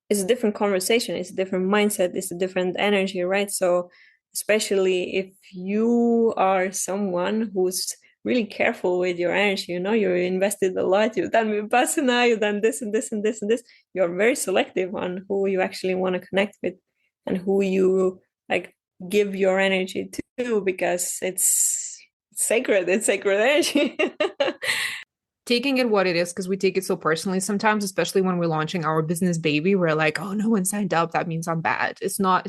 It's a different conversation, it's a different mindset, it's a different energy, right? So especially if you are someone who's really careful with your energy. You invested a lot, you've done Vipassana, you've done this and this and this and this. You're very selective on who you actually want to connect with and who you like give your energy to, because it's sacred. It's sacred energy. Taking it what it is, because we take it so personally sometimes, especially when we're launching our business baby. We're like, oh, no one signed up, that means I'm bad. It's not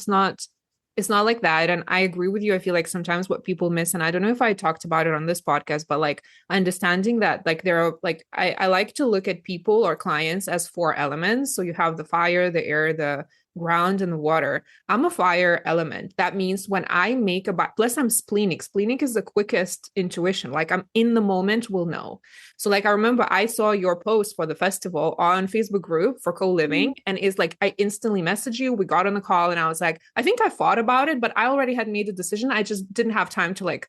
like that. And I agree with you. I feel like sometimes what people miss, and I don't know if I talked about it on this podcast, but like understanding that like there are like I like to look at people or clients as four elements. So you have the fire, the air, the ground, and the water. I'm a fire element. That means when I make a plus I'm splenic. Splenic is the quickest intuition. Like I'm in the moment, will know. So like I remember I saw your post for the festival on Facebook group for co-living, and it's like I instantly messaged you. We got on the call and I was like, I think I thought about it, but I already had made a decision. I just didn't have time to like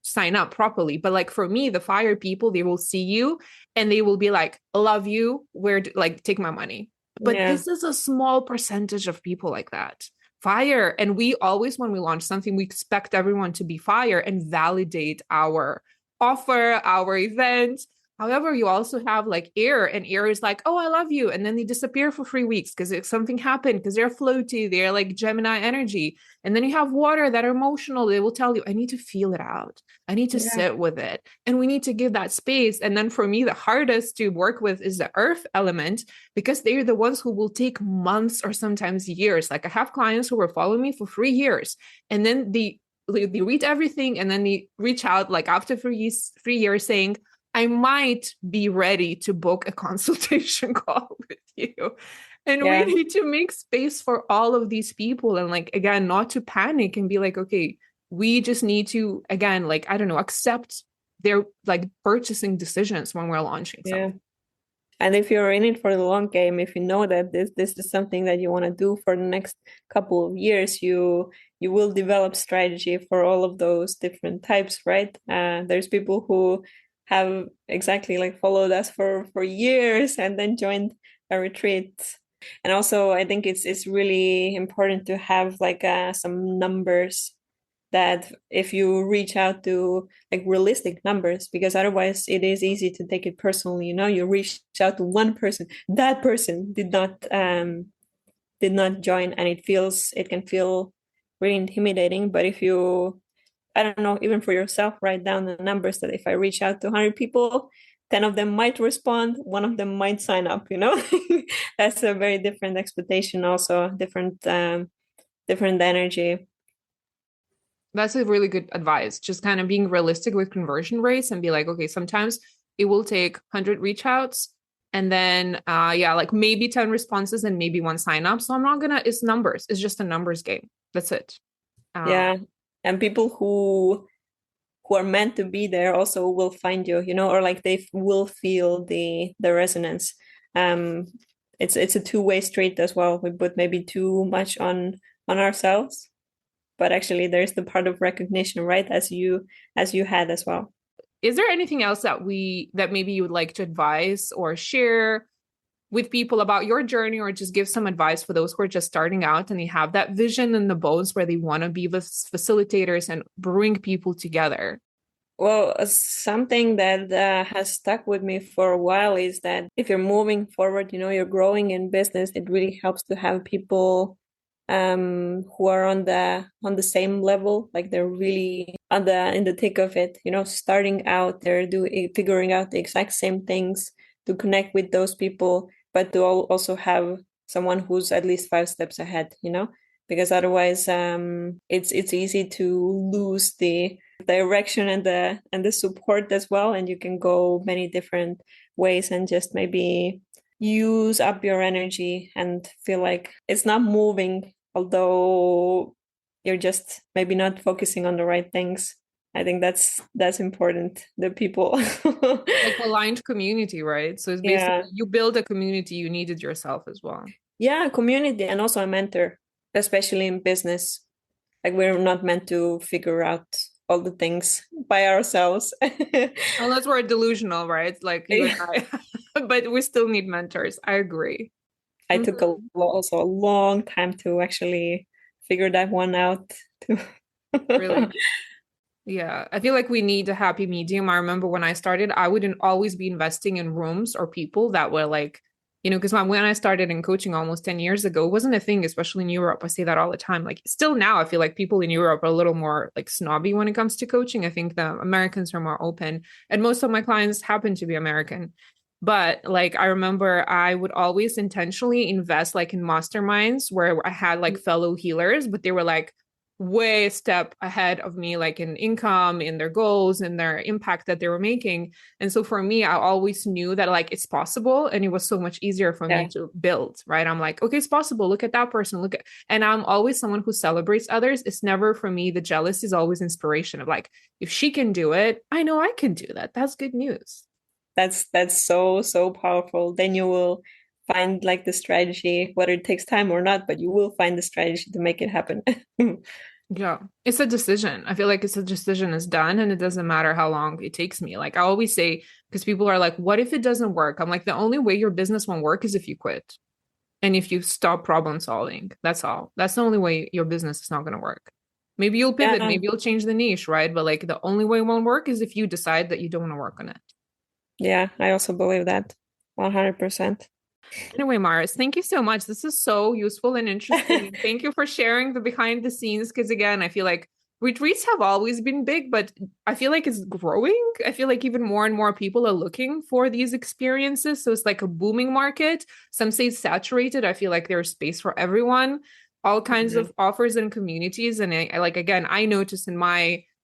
sign up properly. But like for me, the fire people, they will see you and they will be like, love you, like take my money. But Yeah. this is a small percentage of people like that. Fire. And we always, when we launch something, we expect everyone to be fire and validate our offer, our event. However, you also have like air, and air is like, oh, I love you. And then they disappear for 3 weeks because something happened, because they're floaty, they're like Gemini energy. And then you have water that are emotional. They will tell you, I need to feel it out. I need to Yeah. sit with it. And we need to give that space. And then for me, the hardest to work with is the earth element, because they're the ones who will take months or sometimes years. Like I have clients who were following me for 3 years, and then they read everything and then they reach out like after 3 years saying, I might be ready to book a consultation call with you. And we Yeah. need to make space for all of these people. And like, again, not to panic and be like, okay, we just need to, again, like, I don't know, accept their like purchasing decisions when we're launching Yeah. something. And if you're in it for the long game, if you know that this is something that you want to do for the next couple of years, you will develop strategy for all of those different types, right? There's people who have exactly like followed us for years and then joined a retreat. And also, I think it's really important to have like some numbers, that if you reach out to like realistic numbers, because otherwise it is easy to take it personally. You reach out to one person, that person did not join, and it can feel really intimidating. But if you, I don't know, even for yourself, write down the numbers, that if I reach out to 100 people, 10 of them might respond, one of them might sign up. That's a very different expectation, also different energy. That's a really good advice. Just kind of being realistic with conversion rates and be like, okay, sometimes it will take 100 reach outs and then yeah, like maybe 10 responses and maybe one sign up. So I'm not gonna, it's numbers. It's just a numbers game. That's it. Yeah. And people who are meant to be there also will find you, or like they will feel the resonance. um it's a two-way street as well. We put maybe too much on ourselves, but actually there's the part of recognition, right, as you had as well. Is there anything else that maybe you would like to advise or share with people about your journey, or just give some advice for those who are just starting out and they have that vision in the bones where they want to be the facilitators and bring people together? Well, something that has stuck with me for a while is that if you're moving forward, you're growing in business, it really helps to have people who are on the same level, like they're really in the thick of it, starting out, they're figuring out the exact same things, to connect with those people, but to also have someone who's at least 5 steps ahead. Because otherwise it's easy to lose the direction and the support as well, and you can go many different ways and just maybe use up your energy and feel like it's not moving, although you're just maybe not focusing on the right things. I think that's important, the people. Like aligned community, right? So it's Yeah. basically you build a community, you need it yourself as well. Yeah, community, and also a mentor, especially in business. Like we're not meant to figure out all the things by ourselves. Unless we're delusional, right? Like you and I, but we still need mentors. I agree. I took Mhm. also a long time to actually figure that one out too. Really. Yeah, I feel like we need a happy medium. I remember when I started, I wouldn't always be investing in rooms or people that were like, because when I started in coaching almost 10 years ago, it wasn't a thing, especially in Europe. I say that all the time. Like, still now, I feel like people in Europe are a little more like snobby when it comes to coaching. I think the Americans are more open, and most of my clients happen to be American. But like, I remember I would always intentionally invest like in masterminds where I had like fellow healers, but they were like, way a step ahead of me, like in income, in their goals, in their impact that they were making. And so for me, I always knew that like it's possible. And it was so much easier for me Yeah, to build, right? I'm like, okay, it's possible. Look at that person. And I'm always someone who celebrates others. It's never for me, the jealous is always inspiration of like, if she can do it, I know I can do that. That's good news. that's so, so powerful. Then you will find like the strategy, whether it takes time or not, but you will find the strategy to make it happen. Yeah, it's a decision. I feel like it's a decision is done and it doesn't matter how long it takes me. Like I always say, because people are like, what if it doesn't work? I'm like, the only way your business won't work is if you quit and if you stop problem solving. That's all. That's the only way your business is not going to work. Maybe you'll pivot, Yeah, maybe you'll change the niche, right? But like the only way it won't work is if you decide that you don't want to work on it. yeah, I also believe that 100%. Anyway, Mars, thank you so much. This is so useful and interesting. And thank you for sharing the behind the scenes. Because again, I feel like retreats have always been big, but I feel like it's growing. I feel like even more and more people are looking for these experiences. So it's like a booming market. Some say it's saturated. I feel like there's space for everyone, all kinds Mhm. of offers and communities. And I like, again, I notice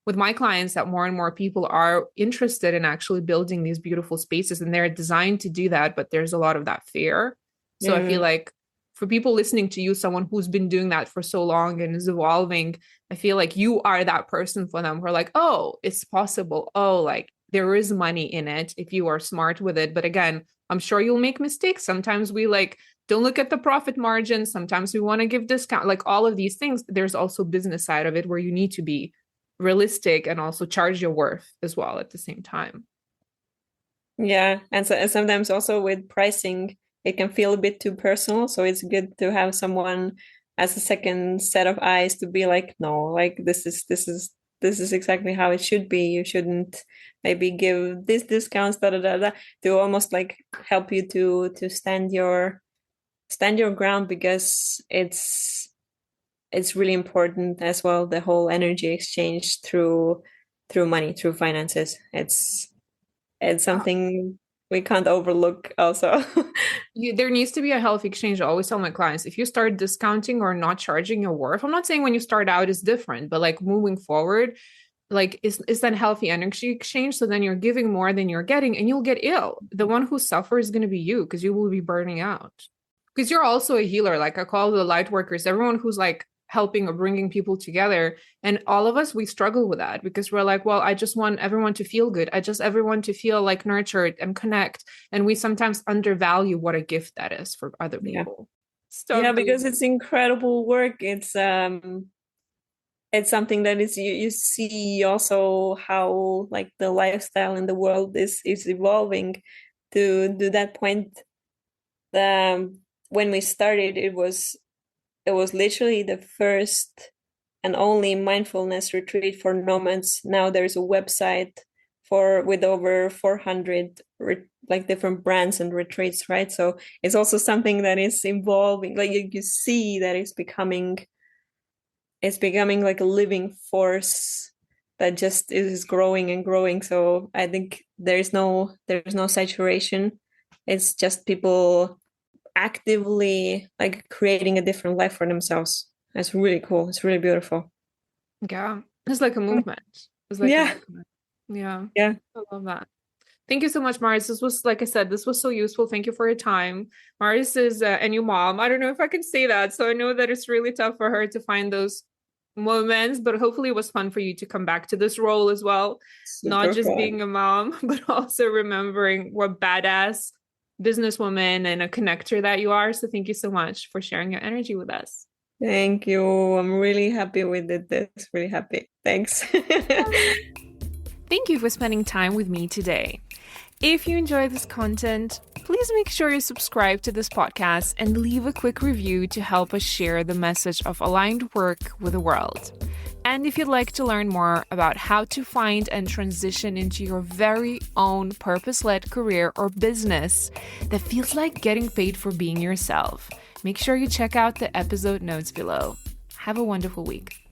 with my clients that more and more people are interested in actually building these beautiful spaces and they're designed to do that, but there's a lot of that fear. So I feel Yeah. like for people listening to you, someone who's been doing that for so long and is evolving, I feel like you are that person for them who are like, oh, it's possible. Oh, like there is money in it if you are smart with it. But again, I'm sure you'll make mistakes. Sometimes we like don't look at the profit margin. Sometimes we want to give discount, like all of these things. There's also business side of it where you need to be realistic and also charge your worth as well at the same time. Yeah, and sometimes also with pricing, it can feel a bit too personal. So it's good to have someone as a second set of eyes to be like, no, like this is exactly how it should be. You shouldn't maybe give this discounts, da da da da, to almost like help you to stand your ground because it's really important as well, the whole energy exchange through money, through finances. It's something we can't overlook also. There needs to be a healthy exchange. I always tell my clients if you start discounting or not charging your worth, I'm not saying when you start out is different, but like moving forward, like is that healthy energy exchange? So then you're giving more than you're getting and you'll get ill. The one who suffers is going to be you because you will be burning out. Because you're also a healer. Like I call the light workers, everyone who's like helping or bringing people together. And all of us, we struggle with that because we're like, well, I just want everyone to feel good. I just everyone to feel like nurtured and connect. And we sometimes undervalue what a gift that is for other Yeah. people. Yeah, Stop doing because it's incredible work. It's something that is you see also how like the lifestyle in the world is evolving to that point. Um, when we started, it was literally the first and only mindfulness retreat for nomads. Now there's a website for with over 400 like different brands and retreats, right? So it's also something that is evolving. Like you see that it's becoming like a living force that just is growing and growing. So I think there's no saturation. It's just people actively like creating a different life for themselves. It's really cool. It's really beautiful. Yeah. It's like a movement. It's like a Yeah. movement. Yeah. Yeah. I love that. Thank you so much, Maris. This was, like I said, this was so useful. Thank you for your time. Maris is a new mom. I don't know if I can say that. So I know that it's really tough for her to find those moments, but hopefully it was fun for you to come back to this role as well. Not Super just fun. being a mom, but also remembering what badass businesswoman and a connector that you are. So thank you so much for sharing your energy with us. Thank you. I'm really happy with it. This really happy. Thanks. Thank you for spending time with me today. If you enjoy this content, please make sure you subscribe to this podcast and leave a quick review to help us share the message of aligned work with the world. And if you'd like to learn more about how to find and transition into your very own purpose-led career or business that feels like getting paid for being yourself, make sure you check out the episode notes below. Have a wonderful week.